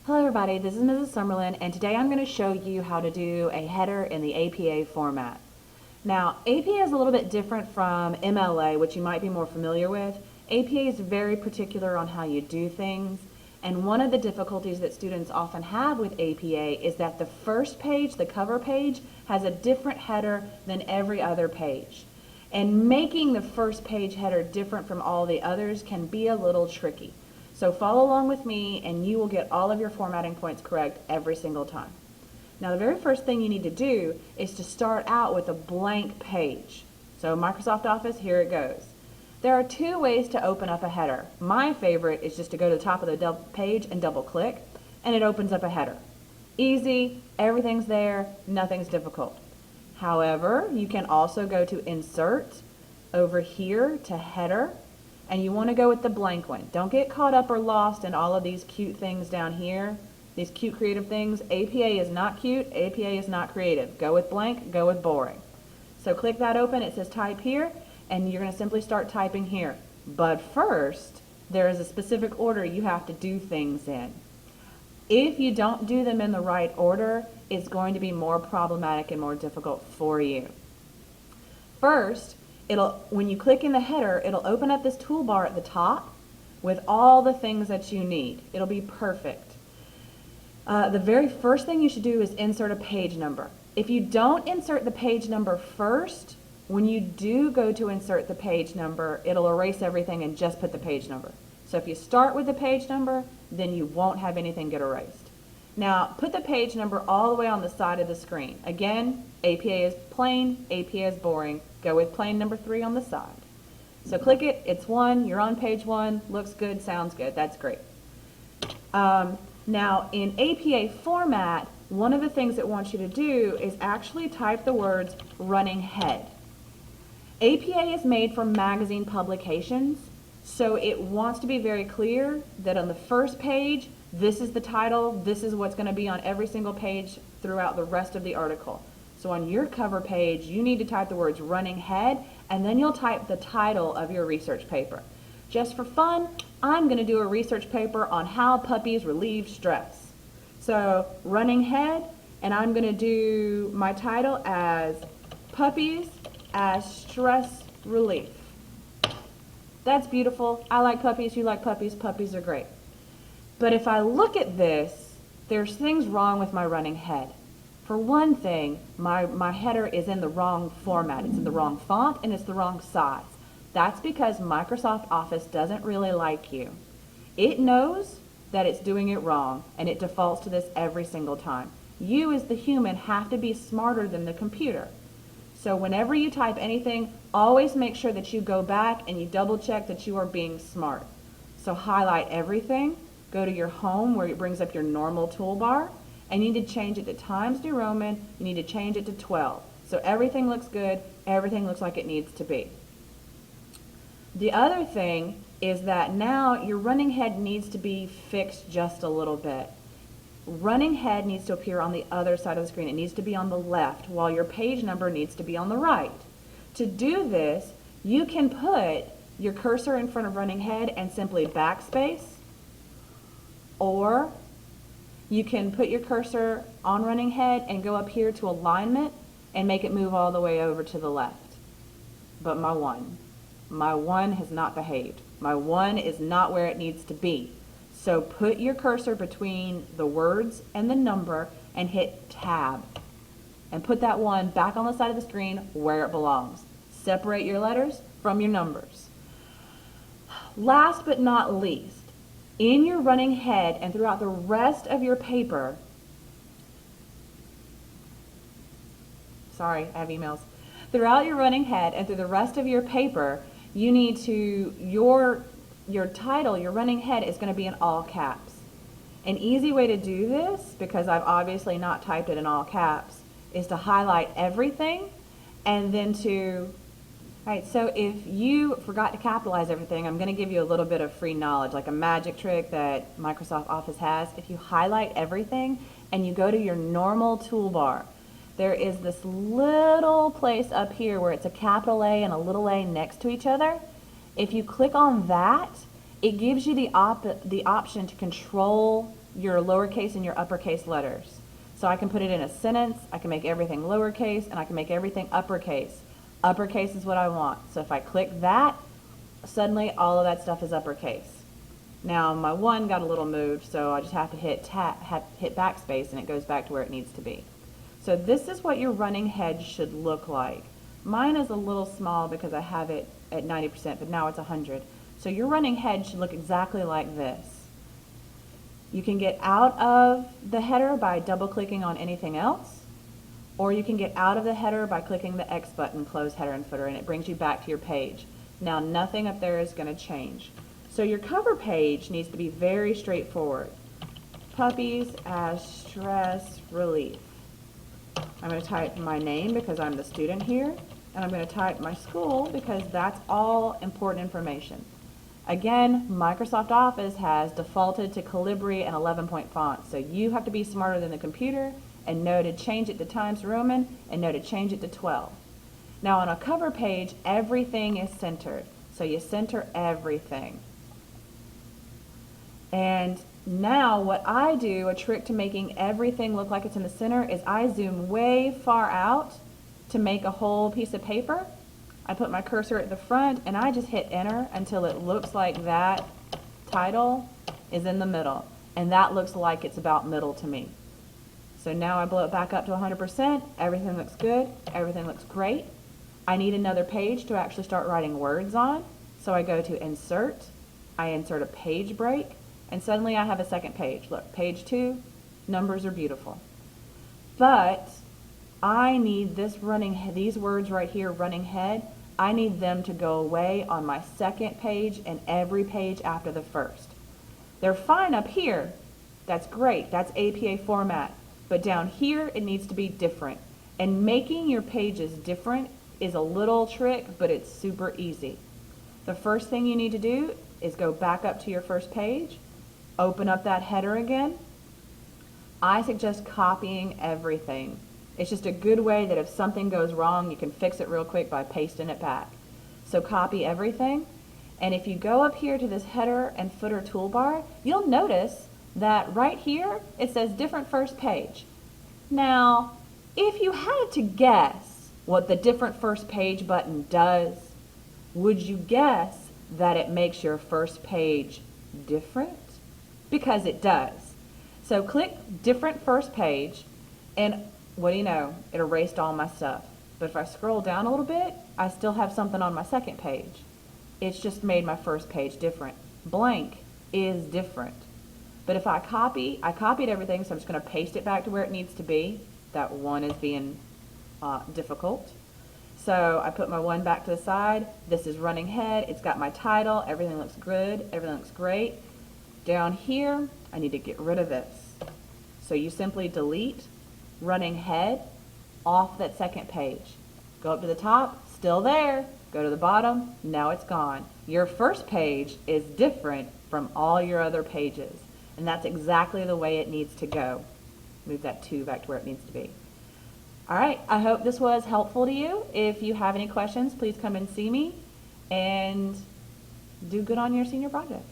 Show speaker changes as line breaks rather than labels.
Hello everybody, this is Mrs. Sumerlin, and today I'm going to show you how to do a header in the APA format. Now, APA is a little bit different from MLA, which you might be more familiar with. APA is very particular on how you do things, and one of the difficulties that students often have with APA is that the first page, the cover page, has a different header than every other page. And making the first page header different from all the others can be a little tricky. So follow along with me and you will get all of your formatting points correct every single time. Now the very first thing you need to do is to start out with a blank page. So Microsoft Office, here it goes. There are two ways to open up a header. My favorite is just to go to the top of the page and double click and it opens up a header. Easy, everything's there, nothing's difficult. However, you can also go to Insert, over here to Header, and you want to go with the blank one. Don't get caught up or lost in all of these cute things down here, these cute creative things. APA is not cute, APA is not creative. Go with blank, go with boring. So click that open, it says type here, and you're going to simply start typing here. But first, there is a specific order you have to do things in. If you don't do them in the right order, it's going to be more problematic and more difficult for you. First, when you click in the header, it'll open up this toolbar at the top with all the things that you need. It'll be perfect. The very first thing you should do is insert a page number. If you don't insert the page number first, when you do go to insert the page number, it'll erase everything and just put the page number. So if you start with the page number, then you won't have anything get erased. Now, put the page number all the way on the side of the screen. Again, APA is plain, APA is boring. Go with plain number 3 on the side. So click it, it's 1, you're on page 1, looks good, sounds good, that's great. Now, in APA format, one of the things it wants you to do is actually type the words running head. APA is made for magazine publications, so it wants to be very clear that on the first page, this is the title, this is what's going to be on every single page throughout the rest of the article. So on your cover page, you need to type the words running head, and then you'll type the title of your research paper. Just for fun, I'm going to do a research paper on how puppies relieve stress. So running head, and I'm going to do my title as Puppies as Stress Relief. That's beautiful. I like puppies, you like puppies, puppies are great. But if I look at this, there's things wrong with my running head. For one thing, my header is in the wrong format. It's in the wrong font and it's the wrong size. That's because Microsoft Office doesn't really like you. It knows that it's doing it wrong and it defaults to this every single time. You as the human have to be smarter than the computer. So whenever you type anything, always make sure that you go back and you double check that you are being smart. So highlight everything, go to your home where it brings up your normal toolbar, and you need to change it to Times New Roman, you need to change it to 12. So everything looks good, everything looks like it needs to be. The other thing is that now your running head needs to be fixed just a little bit. Running head needs to appear on the other side of the screen. It needs to be on the left, while your page number needs to be on the right. To do this, you can put your cursor in front of running head and simply backspace, or you can put your cursor on running head and go up here to alignment and make it move all the way over to the left. But my one has not behaved. My 1 is not where it needs to be. So put your cursor between the words and the number and hit tab. And put that 1 back on the side of the screen where it belongs. Separate your letters from your numbers. Last but not least, in your running head and throughout the rest of your paper, sorry, I have emails. Throughout your running head and through the rest of your paper, you need to, your title, your running head is going to be in all caps. An easy way to do this, because I've obviously not typed it in all caps, is to highlight everything and then to Right, so if you forgot to capitalize everything, I'm going to give you a little bit of free knowledge, like a magic trick that Microsoft Office has. If you highlight everything and you go to your normal toolbar, there is this little place up here where it's a capital A and a little a next to each other. If you click on that, it gives you the option to control your lowercase and your uppercase letters. So I can put it in a sentence, I can make everything lowercase, and I can make everything uppercase. Uppercase is what I want. So if I click that, suddenly all of that stuff is uppercase. Now my one got a little moved, so I just have to hit backspace and it goes back to where it needs to be. So this is what your running head should look like. Mine is a little small because I have it at 90%, but now it's 100. So your running head should look exactly like this. You can get out of the header by double clicking on anything else, or you can get out of the header by clicking the X button, close header and footer, and it brings you back to your page. Now nothing up there is going to change. So your cover page needs to be very straightforward. Puppies as stress relief. I'm going to type my name because I'm the student here, and I'm going to type my school because that's all important information. Again, Microsoft Office has defaulted to Calibri and 11-point font, so you have to be smarter than the computer and know to change it to Times Roman and know to change it to 12. Now on a cover page, everything is centered, so you center everything. And now what I do, a trick to making everything look like it's in the center, is I zoom way far out to make a whole piece of paper. I put my cursor at the front and I just hit enter until it looks like that title is in the middle. And that looks like it's about middle to me. So now I blow it back up to 100%. Everything looks good. Everything looks great. I need another page to actually start writing words on. So I go to insert. I insert a page break. And suddenly I have a second page. Look, page 2. Numbers are beautiful. But I need these words right here, running head, I need them to go away on my second page and every page after the first. They're fine up here. That's great. That's APA format. But down here, it needs to be different. And making your pages different is a little trick, but it's super easy. The first thing you need to do is go back up to your first page, open up that header again. I suggest copying everything. It's just a good way that if something goes wrong, you can fix it real quick by pasting it back. So copy everything. And if you go up here to this header and footer toolbar, you'll notice that right here, it says different first page. Now, if you had to guess what the different first page button does, would you guess that it makes your first page different? Because it does. So click different first page, and what do you know? It erased all my stuff. But if I scroll down a little bit, I still have something on my second page. It's just made my first page different. Blank is different. But if I copied everything, so I'm just going to paste it back to where it needs to be. That one is being difficult. So I put my one back to the side. This is running head. It's got my title. Everything looks good. Everything looks great. Down here, I need to get rid of this. So you simply delete running head off that second page. Go up to the top, still there. Go to the bottom, now it's gone. Your first page is different from all your other pages, and that's exactly the way it needs to go. Move that 2 back to where it needs to be. All right, I hope this was helpful to you. If you have any questions, please come and see me, and do good on your senior project.